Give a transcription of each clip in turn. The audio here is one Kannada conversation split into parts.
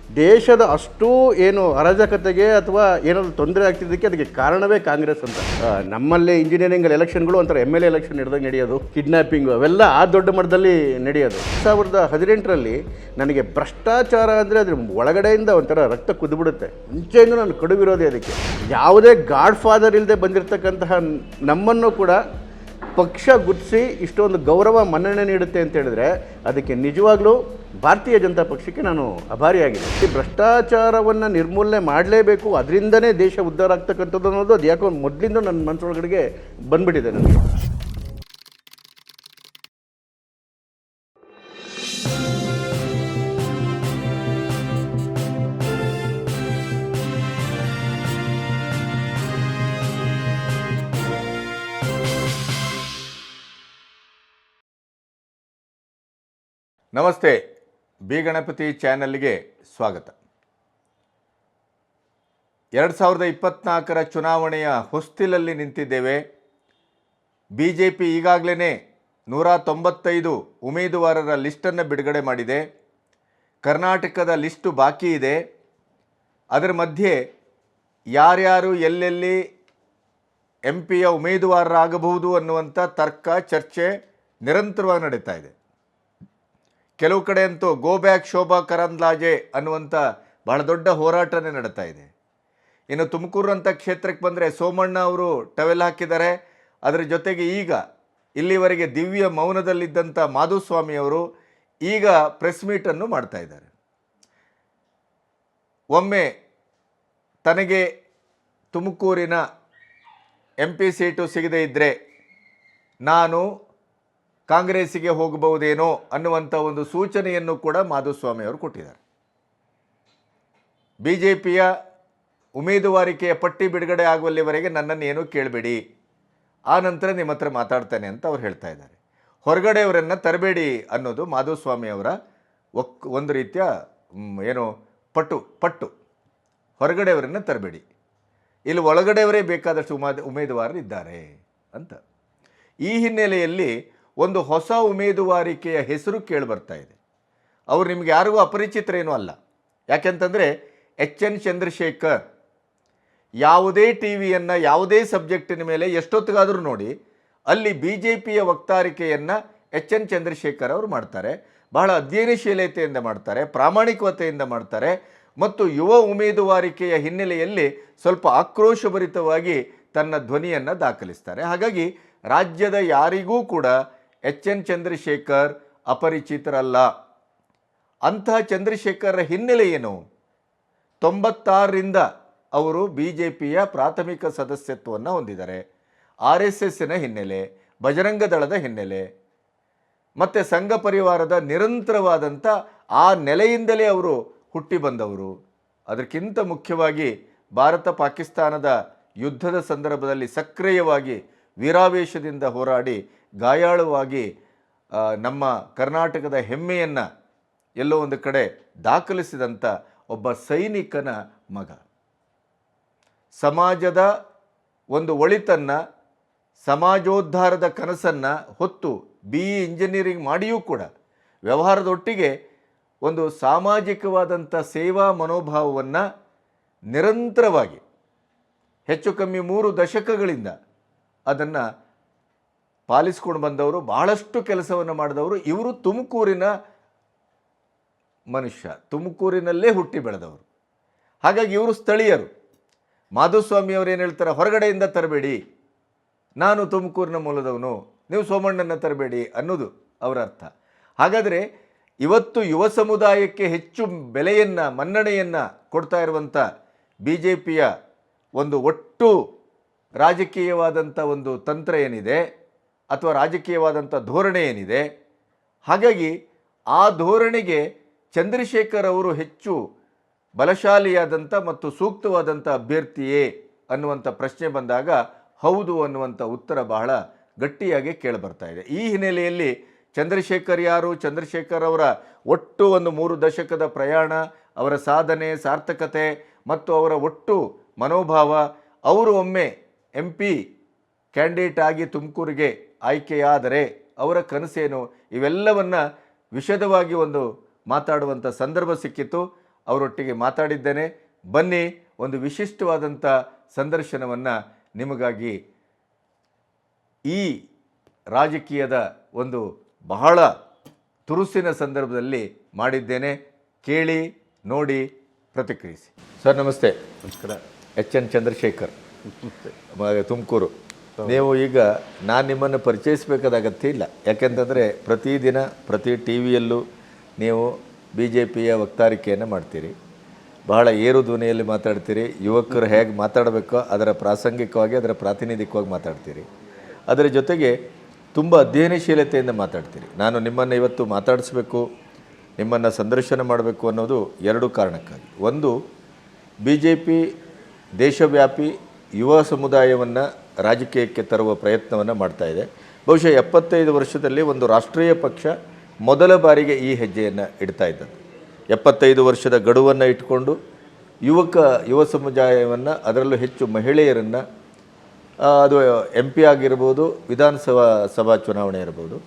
ದೇಶದ ಅಷ್ಟೂ ಏನು ಅರಾಜಕತೆಗೆ ಅಥವಾ ಏನಾದರೂ ತೊಂದರೆ ಆಗ್ತಿದ್ದಕ್ಕೆ ಅದಕ್ಕೆ ಕಾರಣವೇ ಕಾಂಗ್ರೆಸ್ ಅಂತ. ನಮ್ಮಲ್ಲಿ ಇಂಜಿನಿಯರಿಂಗ್ ಎಲೆಕ್ಷನ್ಗಳು ಒಂಥರ MLA ಎಲೆಕ್ಷನ್ ಹಿಡ್ದಂಗೆ ನಡೆಯೋದು, ಕಿಡ್ನ್ಯಾಪಿಂಗು ಅವೆಲ್ಲ ಆ ದೊಡ್ಡ ಮಟ್ಟದಲ್ಲಿ ನಡೆಯೋದು. 2018ರಲ್ಲಿ ನನಗೆ ಭ್ರಷ್ಟಾಚಾರ ಅಂದರೆ ಅದ್ರ ಒಳಗಡೆಯಿಂದ ಒಂಥರ ರಕ್ತ ಕುದ್ದುಬಿಡುತ್ತೆ. ಮುಂಚೆಯಿಂದ ನಾನು ಕಡು ವಿರೋಧಿ ಅದಕ್ಕೆ. ಯಾವುದೇ ಗಾಡ್ ಫಾದರ್ ಇಲ್ಲದೆ ಬಂದಿರತಕ್ಕಂತಹ ನಮ್ಮನ್ನು ಕೂಡ ಪಕ್ಷ ಗುರ್ತಿಸಿ ಇಷ್ಟೊಂದು ಗೌರವ ಮನ್ನಣೆ ನೀಡುತ್ತೆ ಅಂತ ಹೇಳಿದ್ರೆ ಅದಕ್ಕೆ ನಿಜವಾಗ್ಲೂ ಭಾರತೀಯ ಜನತಾ ಪಕ್ಷಕ್ಕೆ ನಾನು ಅಭಾರಿಯಾಗಿದೆ. ಈ ಭ್ರಷ್ಟಾಚಾರವನ್ನು ನಿರ್ಮೂಲನೆ ಮಾಡಲೇಬೇಕು, ಅದರಿಂದನೇ ದೇಶ ಉದ್ಧಾರ ಆಗ್ತಕ್ಕಂಥದ್ದು ಅನ್ನೋದು ಅದು ಯಾಕೋ ಮೊದಲಿಂದ ನನ್ನ ಮನಸ್ಸೊಳಗಡೆಗೆ ಬಂದ್ಬಿಟ್ಟಿದೆ ನನಗೆ. ನಮಸ್ತೆ, ಬಿ ಗಣಪತಿ ಚಾನಲ್ಗೆ ಸ್ವಾಗತ. 2024ರ ಚುನಾವಣೆಯ ಹೊಸ್ತಿಲಲ್ಲಿ ನಿಂತಿದ್ದೇವೆ. BJP ಈಗಾಗಲೇ 195 ಉಮೇದುವಾರರ ಲಿಸ್ಟನ್ನು ಬಿಡುಗಡೆ ಮಾಡಿದೆ. ಕರ್ನಾಟಕದ ಲಿಸ್ಟು ಬಾಕಿ ಇದೆ. ಅದರ ಮಧ್ಯೆ ಯಾರ್ಯಾರು ಎಲ್ಲೆಲ್ಲಿ MP ಯ ಉಮೇದುವಾರರಾಗಬಹುದು ಅನ್ನುವಂಥ ತರ್ಕ ಚರ್ಚೆ ನಿರಂತರವಾಗಿ ನಡೀತಾ ಇದೆ. ಕೆಲವು ಕಡೆ ಅಂತೂ ಗೋ ಬ್ಯಾಕ್ ಶೋಭಾ ಕರಂದ್ಲಾಜೆ ಅನ್ನುವಂಥ ಬಹಳ ದೊಡ್ಡ ಹೋರಾಟನೇ ನಡೀತಾ ಇದೆ. ಇನ್ನು ತುಮಕೂರು ಅಂತ ಕ್ಷೇತ್ರಕ್ಕೆ ಬಂದರೆ ಸೋಮಣ್ಣ ಅವರು ಟವೆಲ್ ಹಾಕಿದ್ದಾರೆ. ಅದರ ಜೊತೆಗೆ ಈಗ ಇಲ್ಲಿವರೆಗೆ ದಿವ್ಯ ಮೌನದಲ್ಲಿದ್ದಂಥ ಮಾಧುಸ್ವಾಮಿ ಅವರು ಈಗ ಪ್ರೆಸ್ ಮೀಟನ್ನು ಮಾಡ್ತಾ ಇದ್ದಾರೆ. ಒಮ್ಮೆ ತನಗೆ ತುಮಕೂರಿನ MP ಸೀಟು ಸಿಗದೇ ಇದ್ದರೆ ನಾನು ಕಾಂಗ್ರೆಸ್ಸಿಗೆ ಹೋಗಬಹುದೇನೋ ಅನ್ನುವಂಥ ಒಂದು ಸೂಚನೆಯನ್ನು ಕೂಡ ಮಾಧುಸ್ವಾಮಿ ಅವರು ಕೊಟ್ಟಿದ್ದಾರೆ. BJPಯ ಉಮೇದುವಾರಿಕೆಯ ಪಟ್ಟಿ ಬಿಡುಗಡೆ ಆಗುವಲ್ಲಿವರೆಗೆ ನನ್ನನ್ನು ಏನೂ ಕೇಳಬೇಡಿ, ಆ ನಂತರ ನಿಮ್ಮ ಹತ್ರ ಮಾತಾಡ್ತೇನೆ ಅಂತ ಅವ್ರು ಹೇಳ್ತಾ ಇದ್ದಾರೆ. ಹೊರಗಡೆಯವರನ್ನು ತರಬೇಡಿ ಅನ್ನೋದು ಮಾಧುಸ್ವಾಮಿ ಅವರ ಒಂದು ರೀತಿಯ ಪಟ್ಟು ಹೊರಗಡೆಯವರನ್ನು ತರಬೇಡಿ, ಇಲ್ಲಿ ಒಳಗಡೆಯವರೇ ಬೇಕಾದಷ್ಟು ಉಮೇದುವಾರರು ಇದ್ದಾರೆ ಅಂತ. ಈ ಹಿನ್ನೆಲೆಯಲ್ಲಿ ಒಂದು ಹೊಸ ಉಮೇದುವಾರಿಕೆಯ ಹೆಸರು ಕೇಳಿಬರ್ತಾ ಇದೆ. ಅವರು ನಿಮಗೆ ಯಾರಿಗೂ ಅಪರಿಚಿತರೇನೂ ಅಲ್ಲ. ಯಾಕೆಂತಂದರೆ HN ಚಂದ್ರಶೇಖರ್ ಯಾವುದೇ ಟಿವಿಯನ್ನು ಯಾವುದೇ ಸಬ್ಜೆಕ್ಟಿನ ಮೇಲೆ ಎಷ್ಟೊತ್ತಿಗಾದರೂ ನೋಡಿ ಅಲ್ಲಿ BJPಯ ವಕ್ತಾರಿಕೆಯನ್ನು HN ಚಂದ್ರಶೇಖರ್ ಅವರು ಮಾಡ್ತಾರೆ. ಬಹಳ ಅಧ್ಯಯನಶೀಲತೆಯಿಂದ ಮಾಡ್ತಾರೆ, ಪ್ರಾಮಾಣಿಕತೆಯಿಂದ ಮಾಡ್ತಾರೆ ಮತ್ತು ಯುವ ಉಮೇದುವಾರಿಕೆಯ ಹಿನ್ನೆಲೆಯಲ್ಲಿ ಸ್ವಲ್ಪ ಆಕ್ರೋಶಭರಿತವಾಗಿ ತನ್ನ ಧ್ವನಿಯನ್ನು ದಾಖಲಿಸ್ತಾರೆ. ಹಾಗಾಗಿ ರಾಜ್ಯದ ಯಾರಿಗೂ ಕೂಡ HN ಚಂದ್ರಶೇಖರ್ ಅಪರಿಚಿತರಲ್ಲ. ಅಂತಹ ಚಂದ್ರಶೇಖರ ಹಿನ್ನೆಲೆ ಏನು? 96ರಿಂದ ಅವರು BJPಯ ಪ್ರಾಥಮಿಕ ಸದಸ್ಯತ್ವವನ್ನು ಹೊಂದಿದ್ದಾರೆ. RSSನ ಹಿನ್ನೆಲೆ, ಬಜರಂಗ ದಳದ ಹಿನ್ನೆಲೆ ಮತ್ತು ಸಂಘ ಪರಿವಾರದ ನಿರಂತರವಾದಂಥ ಆ ನೆಲೆಯಿಂದಲೇ ಅವರು ಹುಟ್ಟಿ ಬಂದವರು. ಅದಕ್ಕಿಂತ ಮುಖ್ಯವಾಗಿ ಭಾರತ ಪಾಕಿಸ್ತಾನದ ಯುದ್ಧದ ಸಂದರ್ಭದಲ್ಲಿ ಸಕ್ರಿಯವಾಗಿ ವೀರಾವೇಶದಿಂದ ಹೋರಾಡಿ ಗಾಯಾಳುವಾಗಿ ನಮ್ಮ ಕರ್ನಾಟಕದ ಹೆಮ್ಮೆಯನ್ನು ಎಲ್ಲೋ ಒಂದು ಕಡೆ ದಾಖಲಿಸಿದಂಥ ಒಬ್ಬ ಸೈನಿಕನ ಮಗ. ಸಮಾಜದ ಒಂದು ಒಳಿತನ್ನು, ಸಮಾಜೋದ್ಧಾರದ ಕನಸನ್ನು ಹೊತ್ತು BE ಇಂಜಿನಿಯರಿಂಗ್ ಮಾಡಿಯೂ ಕೂಡ ವ್ಯವಹಾರದೊಟ್ಟಿಗೆ ಒಂದು ಸಾಮಾಜಿಕವಾದಂಥ ಸೇವಾ ಮನೋಭಾವವನ್ನು ನಿರಂತರವಾಗಿ ಹೆಚ್ಚು ಕಮ್ಮಿ 3 ದಶಕಗಳಿಂದ ಅದನ್ನು ಪಾಲಿಸ್ಕೊಂಡು ಬಂದವರು, ಬಹಳಷ್ಟು ಕೆಲಸವನ್ನು ಮಾಡಿದವರು. ಇವರು ತುಮಕೂರಿನ ಮನುಷ್ಯ, ತುಮಕೂರಿನಲ್ಲೇ ಹುಟ್ಟಿ ಬೆಳೆದವರು. ಹಾಗಾಗಿ ಇವರು ಸ್ಥಳೀಯರು. ಮಾಧುಸ್ವಾಮಿ ಅವರು ಏನು ಹೇಳ್ತಾರೆ, ಹೊರಗಡೆಯಿಂದ ತರಬೇಡಿ, ನಾನು ತುಮಕೂರಿನ ಮೂಲದವನು, ನೀವು ಸೋಮಣ್ಣನ ತರಬೇಡಿ ಅನ್ನೋದು ಅವರ ಅರ್ಥ. ಹಾಗಾದರೆ ಇವತ್ತು ಯುವ ಸಮುದಾಯಕ್ಕೆ ಹೆಚ್ಚು ಬೆಲೆಯನ್ನು, ಮನ್ನಣೆಯನ್ನು ಕೊಡ್ತಾ ಇರುವಂಥ BJPಯ ಒಂದು ಒಟ್ಟು ರಾಜಕೀಯವಾದಂಥ ಒಂದು ತಂತ್ರ ಏನಿದೆ ಅಥವಾ ರಾಜಕೀಯವಾದಂಥ ಧೋರಣೆ ಏನಿದೆ, ಹಾಗಾಗಿ ಆ ಧೋರಣೆಗೆ ಚಂದ್ರಶೇಖರ್ ಅವರು ಹೆಚ್ಚು ಬಲಶಾಲಿಯಾದಂಥ ಮತ್ತು ಸೂಕ್ತವಾದಂಥ ಅಭ್ಯರ್ಥಿಯೇ ಅನ್ನುವಂಥ ಪ್ರಶ್ನೆ ಬಂದಾಗ ಹೌದು ಅನ್ನುವಂಥ ಉತ್ತರ ಬಹಳ ಗಟ್ಟಿಯಾಗಿ ಕೇಳಿಬರ್ತಾ ಇದೆ. ಈ ಹಿನ್ನೆಲೆಯಲ್ಲಿ ಚಂದ್ರಶೇಖರ್ ಯಾರು, ಚಂದ್ರಶೇಖರ್ ಅವರ ಒಟ್ಟು ಒಂದು 3 ದಶಕದ ಪ್ರಯಾಣ, ಅವರ ಸಾಧನೆ, ಸಾರ್ಥಕತೆ ಮತ್ತು ಅವರ ಒಟ್ಟು ಮನೋಭಾವ, ಅವರು ಒಮ್ಮೆ MP ಕ್ಯಾಂಡಿಡೇಟ್ ಆಗಿ ತುಮಕೂರಿಗೆ ಆಯ್ಕೆಯಾದರೆ ಅವರ ಕನಸೇನು, ಇವೆಲ್ಲವನ್ನು ವಿಶದವಾಗಿ ಒಂದು ಮಾತಾಡುವಂಥ ಸಂದರ್ಭ ಸಿಕ್ಕಿತ್ತು. ಅವರೊಟ್ಟಿಗೆ ಮಾತಾಡಿದ್ದೇನೆ. ಬನ್ನಿ, ಒಂದು ವಿಶಿಷ್ಟವಾದಂಥ ಸಂದರ್ಶನವನ್ನು ನಿಮಗಾಗಿ ಈ ರಾಜಕೀಯದ ಒಂದು ಬಹಳ ತುರುಸಿನ ಸಂದರ್ಭದಲ್ಲಿ ಮಾಡಿದ್ದೇನೆ. ಕೇಳಿ, ನೋಡಿ, ಪ್ರತಿಕ್ರಿಯಿಸಿ. ಸರ್ ನಮಸ್ತೆ. ನಮಸ್ಕಾರ. ಎಚ್.ಎನ್. ಚಂದ್ರಶೇಖರ್, ತುಮಕೂರು. ನೀವು ಈಗ ನಾನು ನಿಮ್ಮನ್ನು ಪರಿಚಯಿಸಬೇಕಾದ ಅಗತ್ಯ ಇಲ್ಲ, ಯಾಕೆಂತಂದರೆ ಪ್ರತಿದಿನ ಪ್ರತಿ ಟಿ ವಿಯಲ್ಲೂ ನೀವು ಬಿ ಜೆ ಪಿಯ ವಕ್ತಾರಿಕೆಯನ್ನು ಮಾಡ್ತೀರಿ. ಬಹಳ ಏರು ಧ್ವನಿಯಲ್ಲಿ ಮಾತಾಡ್ತೀರಿ. ಯುವಕರು ಹೇಗೆ ಮಾತಾಡಬೇಕೋ ಅದರ ಪ್ರಾಸಂಗಿಕವಾಗಿ, ಅದರ ಪ್ರಾತಿನಿಧಿಕವಾಗಿ ಮಾತಾಡ್ತೀರಿ. ಅದರ ಜೊತೆಗೆ ತುಂಬ ಅಧ್ಯಯನಶೀಲತೆಯಿಂದ ಮಾತಾಡ್ತೀರಿ. ನಾನು ನಿಮ್ಮನ್ನು ಇವತ್ತು ಮಾತಾಡಿಸ್ಬೇಕು, ನಿಮ್ಮನ್ನು ಸಂದರ್ಶನ ಮಾಡಬೇಕು ಅನ್ನೋದು ಎರಡು ಕಾರಣಕ್ಕಾಗಿ. ಒಂದು, ಬಿ ಜೆ ಪಿ ದೇಶವ್ಯಾಪಿ ಯುವ ಸಮುದಾಯವನ್ನು ರಾಜಕೀಯಕ್ಕೆ ತರುವ ಪ್ರಯತ್ನವನ್ನು ಮಾಡ್ತಾಯಿದೆ. ಬಹುಶಃ 75 ವರ್ಷದಲ್ಲಿ ಒಂದು ರಾಷ್ಟ್ರೀಯ ಪಕ್ಷ ಮೊದಲ ಬಾರಿಗೆ ಈ ಹೆಜ್ಜೆಯನ್ನು ಇಡ್ತಾ ಇದ್ದದ್ದು. 75 ವರ್ಷದ ಗಡುವನ್ನು ಇಟ್ಕೊಂಡು ಯುವ ಸಮುದಾಯವನ್ನು, ಅದರಲ್ಲೂ ಹೆಚ್ಚು ಮಹಿಳೆಯರನ್ನು, ಅದು MP ಆಗಿರ್ಬೋದು, ಸಭಾ ಚುನಾವಣೆ ಇರ್ಬೋದು,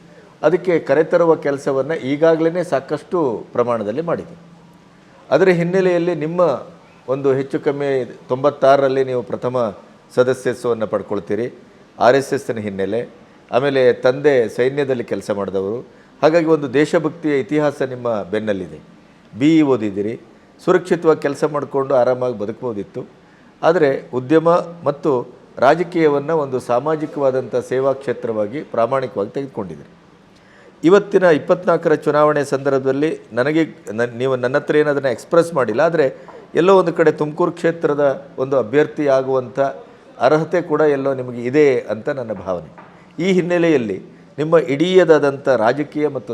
ಅದಕ್ಕೆ ಕರೆತರುವ ಕೆಲಸವನ್ನು ಈಗಾಗಲೇ ಸಾಕಷ್ಟು ಪ್ರಮಾಣದಲ್ಲಿ ಮಾಡಿದೆ. ಅದರ ಹಿನ್ನೆಲೆಯಲ್ಲಿ ನಿಮ್ಮ ಒಂದು ಹೆಚ್ಚು ಕಮ್ಮಿ 96ರಲ್ಲಿ ನೀವು ಪ್ರಥಮ ಸದಸ್ಯತ್ವವನ್ನು ಪಡ್ಕೊಳ್ತೀರಿ. RSSನ ಹಿನ್ನೆಲೆ, ಆಮೇಲೆ ತಂದೆ ಸೈನ್ಯದಲ್ಲಿ ಕೆಲಸ ಮಾಡಿದವರು. ಹಾಗಾಗಿ ಒಂದು ದೇಶಭಕ್ತಿಯ ಇತಿಹಾಸ ನಿಮ್ಮ ಬೆನ್ನಲ್ಲಿದೆ. BE ಓದಿದ್ದೀರಿ, ಸುರಕ್ಷಿತವಾಗಿ ಕೆಲಸ ಮಾಡಿಕೊಂಡು ಆರಾಮಾಗಿ ಬದುಕಬಹುದಿತ್ತು. ಆದರೆ ಉದ್ಯಮ ಮತ್ತು ರಾಜಕೀಯವನ್ನು ಒಂದು ಸಾಮಾಜಿಕವಾದಂಥ ಸೇವಾ ಕ್ಷೇತ್ರವಾಗಿ ಪ್ರಾಮಾಣಿಕವಾಗಿ ತೆಗೆದುಕೊಂಡಿದ್ದೀರಿ. ಇವತ್ತಿನ 24ರ ಚುನಾವಣೆ ಸಂದರ್ಭದಲ್ಲಿ ನೀವು ನನ್ನ ಹತ್ರ ಏನದನ್ನು ಎಕ್ಸ್ಪ್ರೆಸ್ ಮಾಡಿಲ್ಲ, ಆದರೆ ಎಲ್ಲೋ ಒಂದು ಕಡೆ ತುಮಕೂರು ಕ್ಷೇತ್ರದ ಒಂದು ಅಭ್ಯರ್ಥಿ ಆಗುವಂಥ ಅರ್ಹತೆ ಕೂಡ ಎಲ್ಲೋ ನಿಮಗೆ ಇದೆ ಅಂತ ನನ್ನ ಭಾವನೆ. ಈ ಹಿನ್ನೆಲೆಯಲ್ಲಿ ನಿಮ್ಮ ಇಡೀದಾದಂಥ ರಾಜಕೀಯ ಮತ್ತು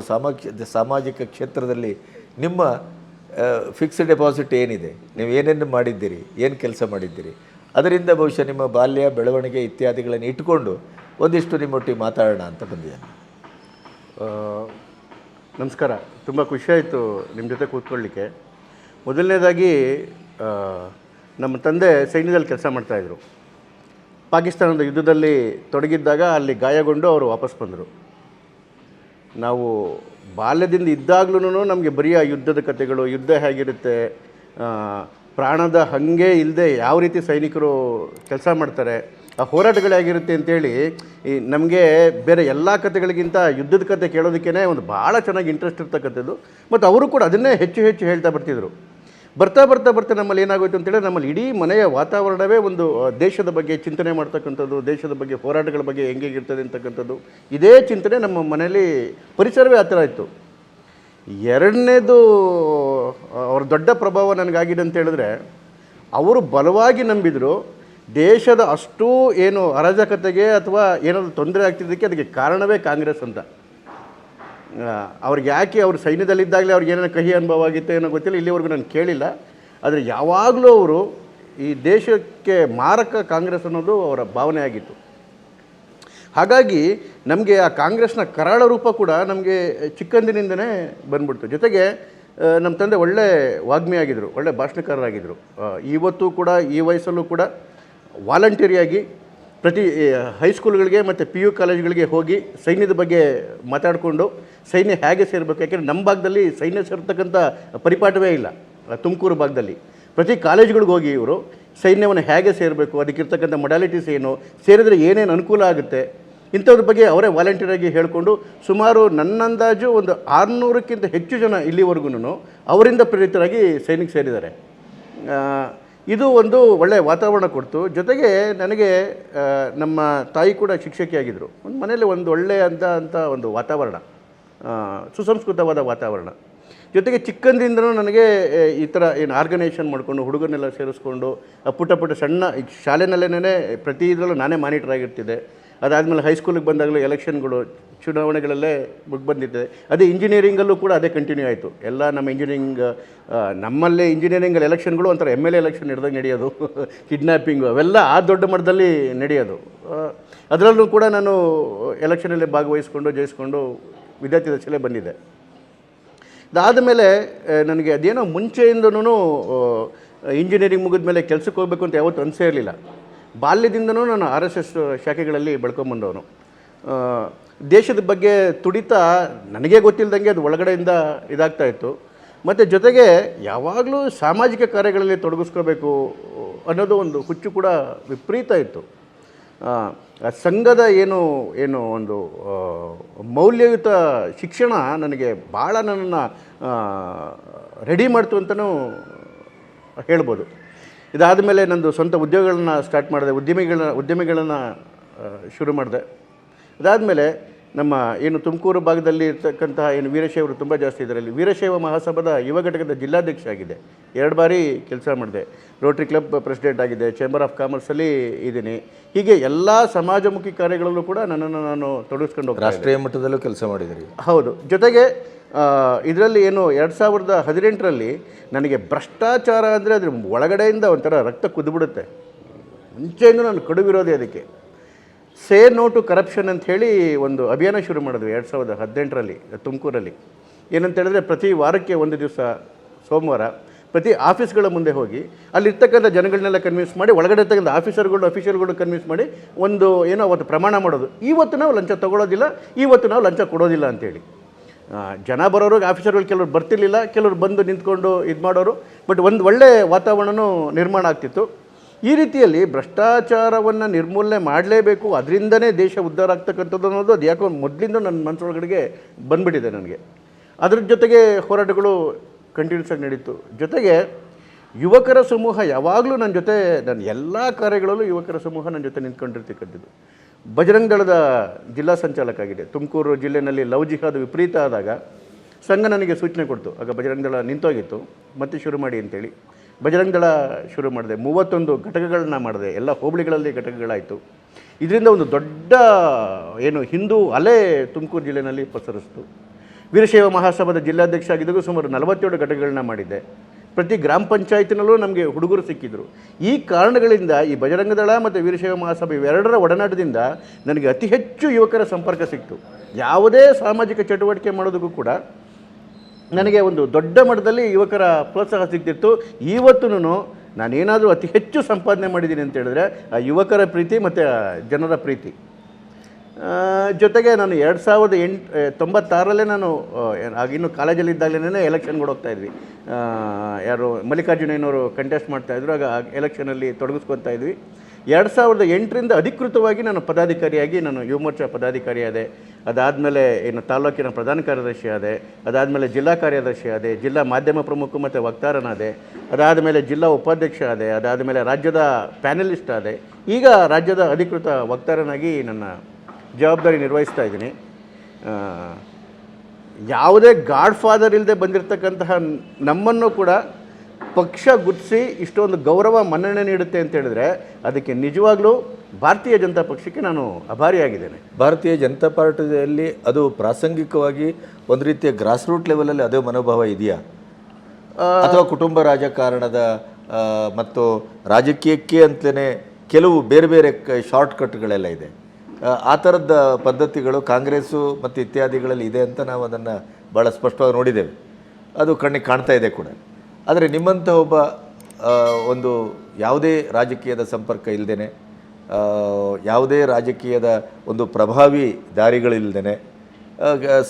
ಸಾಮಾಜಿಕ ಕ್ಷೇತ್ರದಲ್ಲಿ ನಿಮ್ಮ ಫಿಕ್ಸ್ಡ್ ಡೆಪಾಸಿಟ್ ಏನಿದೆ, ನೀವು ಏನೇನು ಮಾಡಿದ್ದೀರಿ, ಏನು ಕೆಲಸ ಮಾಡಿದ್ದೀರಿ, ಅದರಿಂದ ಬಹುಶಃ ನಿಮ್ಮ ಬಾಲ್ಯ, ಬೆಳವಣಿಗೆ ಇತ್ಯಾದಿಗಳನ್ನು ಇಟ್ಕೊಂಡು ಒಂದಿಷ್ಟು ನಿಮ್ಮೊಟ್ಟಿಗೆ ಮಾತಾಡೋಣ ಅಂತ ಬಂದಿದ್ದೇನೆ. ನಮಸ್ಕಾರ. ತುಂಬ ಖುಷಿಯಾಯಿತು ನಿಮ್ಮ ಜೊತೆ ಕೂತ್ಕೊಳ್ಳಿಕ್ಕೆ. ಮೊದಲನೇದಾಗಿ ನಮ್ಮ ತಂದೆ ಸೈನ್ಯದಲ್ಲಿ ಕೆಲಸ ಮಾಡ್ತಾಯಿದ್ರು. ಪಾಕಿಸ್ತಾನದ ಯುದ್ಧದಲ್ಲಿ ತೊಡಗಿದ್ದಾಗ ಅಲ್ಲಿ ಗಾಯಗೊಂಡು ಅವರು ವಾಪಸ್ ಬಂದರು. ನಾವು ಬಾಲ್ಯದಿಂದ ಇದ್ದಾಗ್ಲೂ ನಮಗೆ ಬರೀ ಆ ಯುದ್ಧದ ಕಥೆಗಳು, ಯುದ್ಧ ಹೇಗಿರುತ್ತೆ, ಪ್ರಾಣದ ಹಂಗೆ ಇಲ್ಲದೆ ಯಾವ ರೀತಿ ಸೈನಿಕರು ಕೆಲಸ ಮಾಡ್ತಾರೆ, ಆ ಹೋರಾಟಗಳು ಹೇಗಿರುತ್ತೆ ಅಂತೇಳಿ ನಮಗೆ ಬೇರೆ ಎಲ್ಲ ಕಥೆಗಳಿಗಿಂತ ಯುದ್ಧದ ಕಥೆ ಕೇಳೋದಕ್ಕೇ ಒಂದು ಭಾಳ ಚೆನ್ನಾಗಿ ಇಂಟ್ರೆಸ್ಟ್ ಇರ್ತಕ್ಕಂಥದ್ದು. ಮತ್ತು ಅವರು ಕೂಡ ಅದನ್ನೇ ಹೆಚ್ಚು ಹೆಚ್ಚು ಹೇಳ್ತಾ ಬರ್ತಿದ್ರು. ಬರ್ತಾ ನಮ್ಮಲ್ಲಿ ಏನಾಗೋಯ್ತು ಅಂತೇಳಿ, ನಮ್ಮಲ್ಲಿ ಇಡೀ ಮನೆಯ ವಾತಾವರಣವೇ ಒಂದು ದೇಶದ ಬಗ್ಗೆ ಚಿಂತನೆ ಮಾಡ್ತಕ್ಕಂಥದ್ದು, ದೇಶದ ಬಗ್ಗೆ, ಹೋರಾಟಗಳ ಬಗ್ಗೆ ಹೆಂಗೇಗಿರ್ತದೆ ಅಂತಕ್ಕಂಥದ್ದು, ಇದೇ ಚಿಂತನೆ ನಮ್ಮ ಮನೆಯಲ್ಲಿ ಪರಿಸರವೇ ಆ ಥರ ಇತ್ತು. ಎರಡನೇದು ಅವ್ರ ದೊಡ್ಡ ಪ್ರಭಾವ ನನಗಾಗಿದೆ ಅಂತ ಹೇಳಿದ್ರೆ, ಅವರು ಬಲವಾಗಿ ನಂಬಿದರು ದೇಶದ ಅಷ್ಟೂ ಏನು ಅರಾಜಕತೆಗೆ ಅಥವಾ ಏನಾದರೂ ತೊಂದರೆ ಆಗ್ತಿದ್ದಕ್ಕೆ ಅದಕ್ಕೆ ಕಾರಣವೇ ಕಾಂಗ್ರೆಸ್ ಅಂತ. ಅವ್ರಿಗೆ ಯಾಕೆ ಅವ್ರು ಸೈನ್ಯದಲ್ಲಿದ್ದಾಗಲೇ ಅವ್ರಿಗೆ ಏನೇನೋ ಕಹಿ ಅನುಭವ ಆಗಿತ್ತು ಏನೋ ಗೊತ್ತಿಲ್ಲ, ಇಲ್ಲಿವರೆಗೂ ನಾನು ಕೇಳಿಲ್ಲ. ಆದರೆ ಯಾವಾಗಲೂ ಅವರು ಈ ದೇಶಕ್ಕೆ ಮಾರಕ ಕಾಂಗ್ರೆಸ್ ಅನ್ನೋದು ಅವರ ಭಾವನೆ ಆಗಿತ್ತು. ಹಾಗಾಗಿ ನಮಗೆ ಆ ಕಾಂಗ್ರೆಸ್ನ ಕರಾಳ ರೂಪ ಕೂಡ ನಮಗೆ ಚಿಕ್ಕಂದಿನಿಂದನೇ ಬಂದ್ಬಿಡ್ತು. ಜೊತೆಗೆ ನಮ್ಮ ತಂದೆ ಒಳ್ಳೆ ವಾಗ್ಮಿ ಆಗಿದ್ದರು, ಒಳ್ಳೆ ಭಾಷಣಕಾರರಾಗಿದ್ದರು. ಇವತ್ತು ಕೂಡ ಈ ವಯಸ್ಸಲ್ಲೂ ಕೂಡ ವಾಲಂಟಿಯರಿಯಾಗಿ ಪ್ರತಿ ಹೈಸ್ಕೂಲ್ಗಳಿಗೆ ಮತ್ತು PU ಕಾಲೇಜ್ಗಳಿಗೆ ಹೋಗಿ ಸೈನ್ಯದ ಬಗ್ಗೆ ಮಾತಾಡಿಕೊಂಡು ಸೈನ್ಯ ಹೇಗೆ ಸೇರಬೇಕು, ಯಾಕೆಂದರೆ ನಮ್ಮ ಭಾಗದಲ್ಲಿ ಸೈನ್ಯ ಸೇರ್ತಕ್ಕಂಥ ಪರಿಪಾಠವೇ ಇಲ್ಲ. ತುಮಕೂರು ಭಾಗದಲ್ಲಿ ಪ್ರತಿ ಕಾಲೇಜ್ಗಳಿಗೆ ಹೋಗಿ ಇವರು ಸೈನ್ಯವನ್ನು ಹೇಗೆ ಸೇರಬೇಕು, ಅದಕ್ಕಿರ್ತಕ್ಕಂಥ ಮೊಡಾಲಿಟೀಸ್ ಏನು, ಸೇರಿದರೆ ಏನೇನು ಅನುಕೂಲ ಆಗುತ್ತೆ, ಇಂಥದ್ರ ಬಗ್ಗೆ ಅವರೇ ವಾಲಂಟಿಯರಾಗಿ ಹೇಳಿಕೊಂಡು ಸುಮಾರು ನನ್ನಂದಾಜು ಒಂದು 600ಕ್ಕಿಂತ ಹೆಚ್ಚು ಜನ ಇಲ್ಲಿವರೆಗೂ ಅವರಿಂದ ಪ್ರೇರಿತರಾಗಿ ಸೈನಿಕ ಸೇರಿದ್ದಾರೆ. ಇದು ಒಂದು ಒಳ್ಳೆಯ ವಾತಾವರಣ ಕೊಡ್ತು. ಜೊತೆಗೆ ನನಗೆ ನಮ್ಮ ತಾಯಿ ಕೂಡ ಶಿಕ್ಷಕಿಯಾಗಿದ್ದರು. ಒಂದು ಮನೆಯಲ್ಲಿ ಒಂದು ಒಳ್ಳೆಯ ಅಂತ ಒಂದು ವಾತಾವರಣ, ಸುಸಂಸ್ಕೃತವಾದ ವಾತಾವರಣ. ಜೊತೆಗೆ ಚಿಕ್ಕಂದಿಂದನೂ ನನಗೆ ಈ ಥರ ಏನು ಆರ್ಗನೈಸೇಷನ್ ಮಾಡಿಕೊಂಡು ಹುಡುಗರನ್ನೆಲ್ಲ ಸೇರಿಸ್ಕೊಂಡು ಪುಟ್ಟ ಸಣ್ಣ ಶಾಲೆನಲ್ಲೇ ಪ್ರತಿ ಇದರಲ್ಲೂ ನಾನೇ ಮಾನಿಟರ್ ಆಗಿರ್ತಿದ್ದೆ. ಅದಾದಮೇಲೆ ಹೈಸ್ಕೂಲಿಗೆ ಬಂದಾಗಲೂ ಎಲೆಕ್ಷನ್ಗಳು, ಚುನಾವಣೆಗಳಲ್ಲೇ ಬಂದಿದ್ದೆ. ಅದೇ ಇಂಜಿನಿಯರಿಂಗಲ್ಲೂ ಕೂಡ ಅದೇ ಕಂಟಿನ್ಯೂ ಆಯಿತು. ಎಲ್ಲ ನಮ್ಮ ನಮ್ಮಲ್ಲೇ ಇಂಜಿನಿಯರಿಂಗಲ್ಲಿ ಎಲೆಕ್ಷನ್ಗಳು ಒಂಥರ MLA ಎಲೆಕ್ಷನ್ ಹಿಡ್ದಂಗೆ ನಡೆಯೋದು, ಕಿಡ್ನ್ಯಾಪಿಂಗು ಅವೆಲ್ಲ ಆ ದೊಡ್ಡ ಮಟ್ಟದಲ್ಲಿ ನಡೆಯೋದು. ಅದರಲ್ಲೂ ಕೂಡ ನಾನು ಎಲೆಕ್ಷನಲ್ಲಿ ಭಾಗವಹಿಸ್ಕೊಂಡು ಜಯಿಸ್ಕೊಂಡು ವಿದ್ಯಾರ್ಥಿ ದಶೆಯಲ್ಲೇ ಬಂದಿದ್ದೆ. ಅದಾದ ಮೇಲೆ ನನಗೆ ಅದೇನೋ ಮುಂಚೆಯಿಂದನೂ ಇಂಜಿನಿಯರಿಂಗ್ ಮುಗಿದ ಮೇಲೆ ಕೆಲಸಕ್ಕೆ ಹೋಗಬೇಕು ಅಂತ ಯಾವತ್ತೂ ಅನಿಸೇ ಇರಲಿಲ್ಲ. ಬಾಲ್ಯದಿಂದನೂ ನಾನು RSS ಶಾಖೆಗಳಲ್ಲಿ ಬೆಳ್ಕೊಂಬಂದವನು. ದೇಶದ ಬಗ್ಗೆ ತುಡಿತ ನನಗೇ ಗೊತ್ತಿಲ್ಲದಂಗೆ ಅದು ಒಳಗಡೆಯಿಂದ ಇದಾಗ್ತಾಯಿತ್ತು. ಮತ್ತು ಜೊತೆಗೆ ಯಾವಾಗಲೂ ಸಾಮಾಜಿಕ ಕಾರ್ಯಗಳಲ್ಲಿ ತೊಡಗಿಸ್ಕೋಬೇಕು ಅನ್ನೋದು ಒಂದು ಹುಚ್ಚು ಕೂಡ ವಿಪರೀತ ಇತ್ತು. ಆ ಸಂಘದ ಏನು ಒಂದು ಮೌಲ್ಯಯುತ ಶಿಕ್ಷಣ ನನಗೆ ಭಾಳ ನನ್ನನ್ನು ರೆಡಿ ಮಾಡ್ತು ಅಂತಲೂ ಹೇಳ್ಬೋದು. ಇದಾದ ಮೇಲೆ ನಂದು ಸ್ವಂತ ಉದ್ಯೋಗಗಳನ್ನ ಸ್ಟಾರ್ಟ್ ಮಾಡಿದೆ, ಉದ್ಯಮಿಗಳನ್ನು ಶುರು ಮಾಡಿದೆ. ಅದಾದಮೇಲೆ ನಮ್ಮ ಏನು ತುಮಕೂರು ಭಾಗದಲ್ಲಿ ಇರ್ತಕ್ಕಂತಹ ಏನು ವೀರಶೈವರು ತುಂಬ ಜಾಸ್ತಿ ಇದರಲ್ಲಿ ವೀರಶೈವ ಮಹಾಸಭಾದ ಯುವ ಘಟಕದ ಜಿಲ್ಲಾಧ್ಯಕ್ಷ ಆಗಿದೆ, 2 ಬಾರಿ ಕೆಲಸ ಮಾಡಿದೆ. ರೋಟರಿ ಕ್ಲಬ್ ಪ್ರೆಸಿಡೆಂಟ್ ಆಗಿದೆ, ಚೇಂಬರ್ ಆಫ್ ಕಾಮರ್ಸಲ್ಲಿ ಇದ್ದೀನಿ. ಹೀಗೆ ಎಲ್ಲ ಸಮಾಜಮುಖಿ ಕಾರ್ಯಗಳಲ್ಲೂ ಕೂಡ ನನ್ನನ್ನು ನಾನು ತೊಡಗಿಸ್ಕೊಂಡು ಹೋಗ್ತೀನಿ. ರಾಷ್ಟ್ರೀಯ ಮಟ್ಟದಲ್ಲೂ ಕೆಲಸ ಮಾಡಿದಿರಿ. ಹೌದು. ಜೊತೆಗೆ ಇದರಲ್ಲಿ ಏನು 2018ರಲ್ಲಿ ನನಗೆ ಭ್ರಷ್ಟಾಚಾರ ಅಂದರೆ ಅದ್ರ ಒಳಗಡೆಯಿಂದ ಒಂಥರ ರಕ್ತ ಕುದ್ದುಬಿಡುತ್ತೆ. ಮುಂಚೆಯಿಂದ ನಾನು ಕಡು ವಿರೋಧಿ ಅದಕ್ಕೆ. ಸೇ ನೋ ಟು ಕರಪ್ಷನ್ ಅಂಥೇಳಿ ಒಂದು ಅಭಿಯಾನ ಶುರು ಮಾಡಿದ್ವಿ 2018ರಲ್ಲಿ ತುಮಕೂರಲ್ಲಿ. ಏನಂತ ಹೇಳಿದ್ರೆ ಪ್ರತಿ ವಾರಕ್ಕೆ ಒಂದು ದಿವಸ ಸೋಮವಾರ ಪ್ರತಿ ಆಫೀಸ್ಗಳ ಮುಂದೆ ಹೋಗಿ ಅಲ್ಲಿರ್ತಕ್ಕಂಥ ಜನಗಳನ್ನೆಲ್ಲ ಕನ್ವಿನ್ಸ್ ಮಾಡಿ, ಒಳಗಡೆ ಇರ್ತಕ್ಕಂಥ ಅಫಿಷಿಯಲ್ಗಳು ಕನ್ವಿನ್ಸ್ ಮಾಡಿ ಒಂದು ಏನೋ ಅವತ್ತು ಪ್ರಮಾಣ ಮಾಡೋದು, ಇವತ್ತು ನಾವು ಲಂಚ ತೊಗೊಳೋದಿಲ್ಲ, ಇವತ್ತು ನಾವು ಲಂಚ ಕೊಡೋದಿಲ್ಲ ಅಂಥೇಳಿ. ಜನ ಬರೋರಿಗೆ ಆಫೀಸರ್ಗಳು ಕೆಲವರು ಬರ್ತಿರ್ಲಿಲ್ಲ, ಕೆಲವರು ಬಂದು ನಿಂತ್ಕೊಂಡು ಇದು ಮಾಡೋರು. ಬಟ್ ಒಂದು ಒಳ್ಳೆಯ ವಾತಾವರಣವೂ ನಿರ್ಮಾಣ ಆಗ್ತಿತ್ತು. ಈ ರೀತಿಯಲ್ಲಿ ಭ್ರಷ್ಟಾಚಾರವನ್ನು ನಿರ್ಮೂಲನೆ ಮಾಡಲೇಬೇಕು, ಅದರಿಂದನೇ ದೇಶ ಉದ್ಧಾರ ಆಗ್ತಕ್ಕಂಥದ್ದು ಅನ್ನೋದು ಅದು ಯಾಕೋ ಮೊದಲಿಂದ ನನ್ನ ಮನಸ್ಸೊಳಗಡೆಗೆ ಬಂದುಬಿಟ್ಟಿದೆ ನನಗೆ. ಅದ್ರ ಜೊತೆಗೆ ಹೋರಾಟಗಳು ಕಂಟಿನ್ಯೂಸ್ ಆಗಿ ನಡೀತು. ಜೊತೆಗೆ ಯುವಕರ ಸಮೂಹ ಯಾವಾಗಲೂ ನನ್ನ ಎಲ್ಲ ಕಾರ್ಯಗಳಲ್ಲೂ ಯುವಕರ ಸಮೂಹ ನನ್ನ ಜೊತೆ ನಿಂತ್ಕೊಂಡಿರ್ತಕ್ಕಂಥದ್ದು. ಬಜರಂಗ ದಳದ ಜಿಲ್ಲಾ ಸಂಚಾಲಕ ಆಗಿದೆ. ತುಮಕೂರು ಜಿಲ್ಲೆಯಲ್ಲಿ ಲವ್ ಜಿಹಾದ್ ವಿಪರೀತ ಆದಾಗ ಸಂಘ ನನಗೆ ಸೂಚನೆ ಕೊಡ್ತು. ಆಗ ಬಜರಂಗ ದಳ ನಿಂತೋಗಿತ್ತು, ಮತ್ತೆ ಶುರು ಮಾಡಿ ಅಂತೇಳಿ ಬಜರಂಗ ದಳ ಶುರು ಮಾಡಿದೆ. 31 ಘಟಕಗಳನ್ನ ಮಾಡಿದೆ, ಎಲ್ಲ ಹೋಬಳಿಗಳಲ್ಲಿ ಘಟಕಗಳಾಯಿತು. ಇದರಿಂದ ಒಂದು ದೊಡ್ಡ ಹಿಂದೂ ಅಲೆ ತುಮಕೂರು ಜಿಲ್ಲೆಯಲ್ಲಿ ಪಸರಿಸ್ತು. ವೀರಶೈವ ಮಹಾಸಭಾದ ಜಿಲ್ಲಾಧ್ಯಕ್ಷ ಆಗಿದ್ದಾಗ ಸುಮಾರು 47 ಘಟಕಗಳನ್ನ ಮಾಡಿದ್ದೆ. ಪ್ರತಿ ಗ್ರಾಮ ಪಂಚಾಯತಿನಲ್ಲೂ ನಮಗೆ ಹುಡುಗರು ಸಿಕ್ಕಿದ್ರು. ಈ ಕಾರಣಗಳಿಂದ ಈ ಬಜರಂಗ ದಳ ಮತ್ತು ವೀರಶೈವ ಮಹಾಸಭೆ ಇವೆರಡರ ಒಡನಾಟದಿಂದ ನನಗೆ ಅತಿ ಹೆಚ್ಚು ಯುವಕರ ಸಂಪರ್ಕ ಸಿಕ್ತು. ಯಾವುದೇ ಸಾಮಾಜಿಕ ಚಟುವಟಿಕೆ ಮಾಡೋದಕ್ಕೂ ಕೂಡ ನನಗೆ ಒಂದು ದೊಡ್ಡ ಮಟ್ಟದಲ್ಲಿ ಯುವಕರ ಪ್ರೋತ್ಸಾಹ ಸಿಗ್ತಿತ್ತು. ಇವತ್ತೂ ನಾನೇನಾದರೂ ಅತಿ ಹೆಚ್ಚು ಸಂಪಾದನೆ ಮಾಡಿದ್ದೀನಿ ಅಂತ ಹೇಳಿದ್ರೆ ಆ ಯುವಕರ ಪ್ರೀತಿ ಮತ್ತು ಜನರ ಪ್ರೀತಿ. ಜೊತೆಗೆ ನಾನು 1996ರಲ್ಲೇ ನಾನು ಆಗಿನ್ನೂ ಕಾಲೇಜಲ್ಲಿದ್ದಾಗಲೇ ಎಲೆಕ್ಷನ್ಗಳು ಹೋಗ್ತಾಯಿದ್ವಿ. ಯಾರು ಮಲ್ಲಿಕಾರ್ಜುನಯ್ಯನವರು ಕಂಟೆಸ್ಟ್ ಮಾಡ್ತಾಯಿದ್ರು, ಆಗ ಎಲೆಕ್ಷನಲ್ಲಿ ತೊಡಗಿಸ್ಕೊತಾ ಇದ್ವಿ. 2008ರಿಂದ ಅಧಿಕೃತವಾಗಿ ನಾನು ಪದಾಧಿಕಾರಿಯಾಗಿ ನಾನು ಯುವ ಮೋರ್ಚಾ ಪದಾಧಿಕಾರಿ ಆದೆ. ಅದಾದಮೇಲೆ ತಾಲೂಕಿನ ಪ್ರಧಾನ ಕಾರ್ಯದರ್ಶಿ ಆದೆ. ಅದಾದಮೇಲೆ ಜಿಲ್ಲಾ ಕಾರ್ಯದರ್ಶಿ ಆದೆ, ಜಿಲ್ಲಾ ಮಾಧ್ಯಮ ಪ್ರಮುಖ ಮತ್ತು ವಕ್ತಾರನಾದೆ. ಅದಾದಮೇಲೆ ಜಿಲ್ಲಾ ಉಪಾಧ್ಯಕ್ಷ ಆದೆ. ಅದಾದಮೇಲೆ ರಾಜ್ಯದ ಪ್ಯಾನಲಿಸ್ಟ್ ಆದೆ. ಈಗ ರಾಜ್ಯದ ಅಧಿಕೃತ ವಕ್ತಾರನಾಗಿ ನನ್ನ ಜವಾಬ್ದಾರಿ ನಿರ್ವಹಿಸ್ತಾ ಇದ್ದೀನಿ. ಯಾವುದೇ ಗಾಡ್ ಫಾದರ್ ಇಲ್ಲದೆ ಬಂದಿರತಕ್ಕಂತಹ ನಮ್ಮನ್ನು ಕೂಡ ಪಕ್ಷ ಗುರುತಿಸಿ ಇಷ್ಟೊಂದು ಗೌರವ ಮನ್ನಣೆ ನೀಡುತ್ತೆ ಅಂತ ಹೇಳಿದ್ರೆ ಅದಕ್ಕೆ ನಿಜವಾಗ್ಲೂ ಭಾರತೀಯ ಜನತಾ ಪಕ್ಷಕ್ಕೆ ನಾನು ಆಭಾರಿಯಾಗಿದ್ದೇನೆ. ಭಾರತೀಯ ಜನತಾ ಪಾರ್ಟಿಯಲ್ಲಿ ಅದು ಪ್ರಾಸಂಗಿಕವಾಗಿ ಒಂದು ರೀತಿಯ ಗ್ರಾಸ್ ರೂಟ್ ಲೆವೆಲಲ್ಲಿ ಅದೇ ಮನೋಭಾವ ಇದೆಯಾ, ಅಥವಾ ಕುಟುಂಬ ರಾಜಕಾರಣದ ಮತ್ತು ರಾಜಕೀಯಕ್ಕೆ ಅಂತಲೇ ಕೆಲವು ಬೇರೆ ಬೇರೆ ಶಾರ್ಟ್ಕಟ್ಗಳೆಲ್ಲ ಇದೆ, ಆ ಥರದ ಪದ್ಧತಿಗಳು ಕಾಂಗ್ರೆಸ್ಸು ಮತ್ತು ಇತ್ಯಾದಿಗಳಲ್ಲಿ ಇದೆ ಅಂತ ನಾವು ಅದನ್ನು ಭಾಳ ಸ್ಪಷ್ಟವಾಗಿ ನೋಡಿದ್ದೇವೆ. ಅದು ಕಣ್ಣಿಗೆ ಕಾಣ್ತಾ ಇದೆ ಕೂಡ. ಆದರೆ ನಿಮ್ಮಂಥ ಒಬ್ಬ ಒಂದು ಯಾವುದೇ ರಾಜಕೀಯದ ಸಂಪರ್ಕ ಇಲ್ಲದೇ, ಯಾವುದೇ ರಾಜಕೀಯದ ಒಂದು ಪ್ರಭಾವಿ ದಾರಿಗಳಿಲ್ಲದೇ,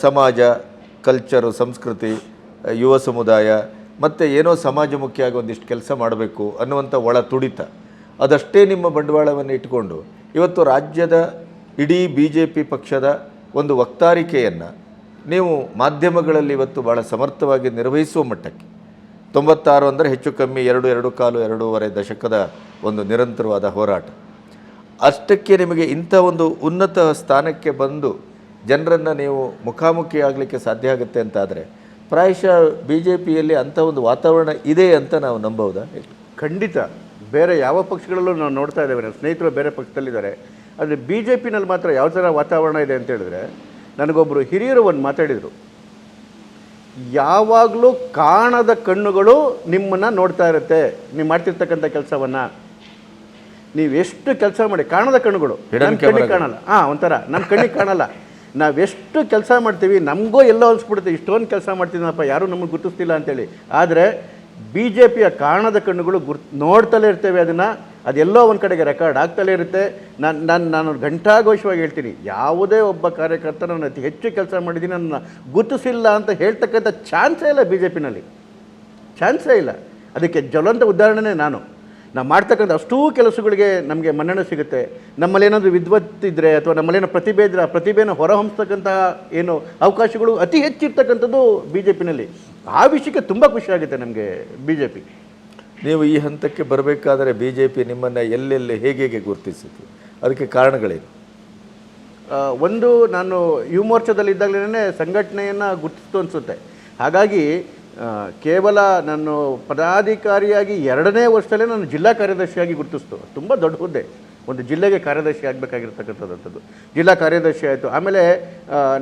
ಸಮಾಜ, ಕಲ್ಚರು, ಸಂಸ್ಕೃತಿ, ಯುವ ಸಮುದಾಯ ಮತ್ತು ಏನೋ ಸಮಾಜಮುಖಿಯಾಗಿ ಒಂದಿಷ್ಟು ಕೆಲಸ ಮಾಡಬೇಕು ಅನ್ನುವಂಥ ಒಳ ತುಡಿತ, ಅದಷ್ಟೇ ನಿಮ್ಮ ಬಂಡವಾಳವನ್ನು ಇಟ್ಟುಕೊಂಡು ಇವತ್ತು ರಾಜ್ಯದ ಇಡೀ BJP ಪಕ್ಷದ ಒಂದು ವಕ್ತಾರಿಕೆಯನ್ನು ನೀವು ಮಾಧ್ಯಮಗಳಲ್ಲಿ ಇವತ್ತು ಭಾಳ ಸಮರ್ಥವಾಗಿ ನಿರ್ವಹಿಸುವ ಮಟ್ಟಕ್ಕೆ 96 ಅಂದರೆ ಹೆಚ್ಚು ಕಮ್ಮಿ 2.25 ದಶಕದ ಒಂದು ನಿರಂತರವಾದ ಹೋರಾಟ, ಅಷ್ಟಕ್ಕೆ ನಿಮಗೆ ಇಂಥ ಒಂದು ಉನ್ನತ ಸ್ಥಾನಕ್ಕೆ ಬಂದು ಜನರನ್ನು ನೀವು ಮುಖಾಮುಖಿ ಆಗಲಿಕ್ಕೆ ಸಾಧ್ಯ ಆಗುತ್ತೆ ಅಂತಾದರೆ ಪ್ರಾಯಶಃ BJPಯಲ್ಲಿ ಅಂಥ ಒಂದು ವಾತಾವರಣ ಇದೆ ಅಂತ ನಾವು ನಂಬಬಹುದಾ? ಖಂಡಿತ. ಬೇರೆ ಯಾವ ಪಕ್ಷಗಳಲ್ಲೂ ನಾವು ನೋಡ್ತಾ ಇದ್ದೇವೆ, ನನ್ನ ಸ್ನೇಹಿತರು ಬೇರೆ ಪಕ್ಷದಲ್ಲಿದ್ದಾರೆ. ಆದರೆ BJPನಲ್ಲಿ ಮಾತ್ರ ಯಾವ ಥರ ವಾತಾವರಣ ಇದೆ ಅಂತ ಹೇಳಿದ್ರೆ, ನನಗೊಬ್ಬರು ಹಿರಿಯರು ಒಂದು ಮಾತಾಡಿದರು, ಯಾವಾಗಲೂ ಕಾಣದ ಕಣ್ಣುಗಳು ನಿಮ್ಮನ್ನು ನೋಡ್ತಾ ಇರುತ್ತೆ. ನೀವು ಮಾಡ್ತಿರ್ತಕ್ಕಂಥ ಕೆಲಸವನ್ನು ನೀವೆಷ್ಟು ಕೆಲಸ ಮಾಡಿ, ಕಾಣದ ಕಣ್ಣುಗಳು ನನ್ನ ಕಣ್ಣಿಗೆ ಕಾಣಲ್ಲ. ಒಂಥರ ನಮ್ಮ ಕಣ್ಣಿಗೆ ಕಾಣಲ್ಲ. ನಾವೆಷ್ಟು ಕೆಲಸ ಮಾಡ್ತೀವಿ ನಮಗೂ ಎಲ್ಲೋ ಅನಿಸ್ಬಿಡುತ್ತೆ, ಇಷ್ಟೊಂದು ಕೆಲಸ ಮಾಡ್ತಿದ್ದೀನಪ್ಪ, ಯಾರೂ ನಮಗೆ ಗುರುತಿಸ್ತಿಲ್ಲ ಅಂತೇಳಿ. ಆದರೆ BJPಯ ಕಾಣದ ಕಣ್ಣುಗಳು ನೋಡ್ತಲೇ ಇರ್ತೇವೆ ಅದನ್ನು. ಅದೆಲ್ಲೋ ಒಂದು ಕಡೆಗೆ ರೆಕಾರ್ಡ್ ಆಗ್ತಲೇ ಇರುತ್ತೆ. ನಾನು ಘಂಟಾಘೋಷವಾಗಿ ಹೇಳ್ತೀನಿ, ಯಾವುದೇ ಒಬ್ಬ ಕಾರ್ಯಕರ್ತ ನಾನು ಅತಿ ಹೆಚ್ಚು ಕೆಲಸ ಮಾಡಿದ್ದೀನಿ, ನನ್ನ ಗುರುತಿಸಿಲ್ಲ ಅಂತ ಹೇಳ್ತಕ್ಕಂಥ ಚಾನ್ಸೇ ಇಲ್ಲ BJPನಲ್ಲಿ. ಚಾನ್ಸೇ ಇಲ್ಲ. ಅದಕ್ಕೆ ಜ್ವಲಂತ ಉದಾಹರಣೆನೇ ನಾವು ಮಾಡ್ತಕ್ಕಂಥ ಅಷ್ಟೂ ಕೆಲಸಗಳಿಗೆ ನಮಗೆ ಮನ್ನಣೆ ಸಿಗುತ್ತೆ. ನಮ್ಮಲ್ಲಿ ಏನಾದರೂ ವಿದ್ವತ್ತಿದ್ದರೆ ಅಥವಾ ನಮ್ಮಲ್ಲೇನೋ ಪ್ರತಿಭೆ ಇದ್ದರೆ ಆ ಪ್ರತಿಭೆಯನ್ನು ಹೊರಹೊಮ್ಮಿಸ್ತಕ್ಕಂತಹ ಏನು ಅವಕಾಶಗಳು ಅತಿ ಹೆಚ್ಚಿರ್ತಕ್ಕಂಥದ್ದು ಬಿ ಜೆ ಪಿನಲ್ಲಿ. ಆ ವಿಷಯಕ್ಕೆ ತುಂಬ ಖುಷಿಯಾಗುತ್ತೆ ನಮಗೆ ಬಿ ಜೆ ಪಿ. ನೀವು ಈ ಹಂತಕ್ಕೆ ಬರಬೇಕಾದರೆ ಬಿ ಜೆ ಪಿ ನಿಮ್ಮನ್ನು ಎಲ್ಲೆಲ್ಲಿ ಹೇಗೆ ಗುರುತಿಸಿತು, ಅದಕ್ಕೆ ಕಾರಣಗಳೇನು? ಒಂದು, ನಾನು ಯುವ ಮೋರ್ಚಾದಲ್ಲಿದ್ದಾಗಲೇ ಸಂಘಟನೆಯನ್ನು ಗುರುತಿಸ್ತು ಅನಿಸುತ್ತೆ. ಹಾಗಾಗಿ ಕೇವಲ ನಾನು ಪದಾಧಿಕಾರಿಯಾಗಿ 2ನೇ ವರ್ಷದಲ್ಲೇ ನಾನು ಜಿಲ್ಲಾ ಕಾರ್ಯದರ್ಶಿಯಾಗಿ ಗುರುತಿಸ್ತು. ತುಂಬ ದೊಡ್ಡ ಹುದ್ದೆ, ಒಂದು ಜಿಲ್ಲೆಗೆ ಕಾರ್ಯದರ್ಶಿ ಆಗಬೇಕಾಗಿರ್ತಕ್ಕಂಥದ್ದು. ಜಿಲ್ಲಾ ಕಾರ್ಯದರ್ಶಿ ಆಯಿತು. ಆಮೇಲೆ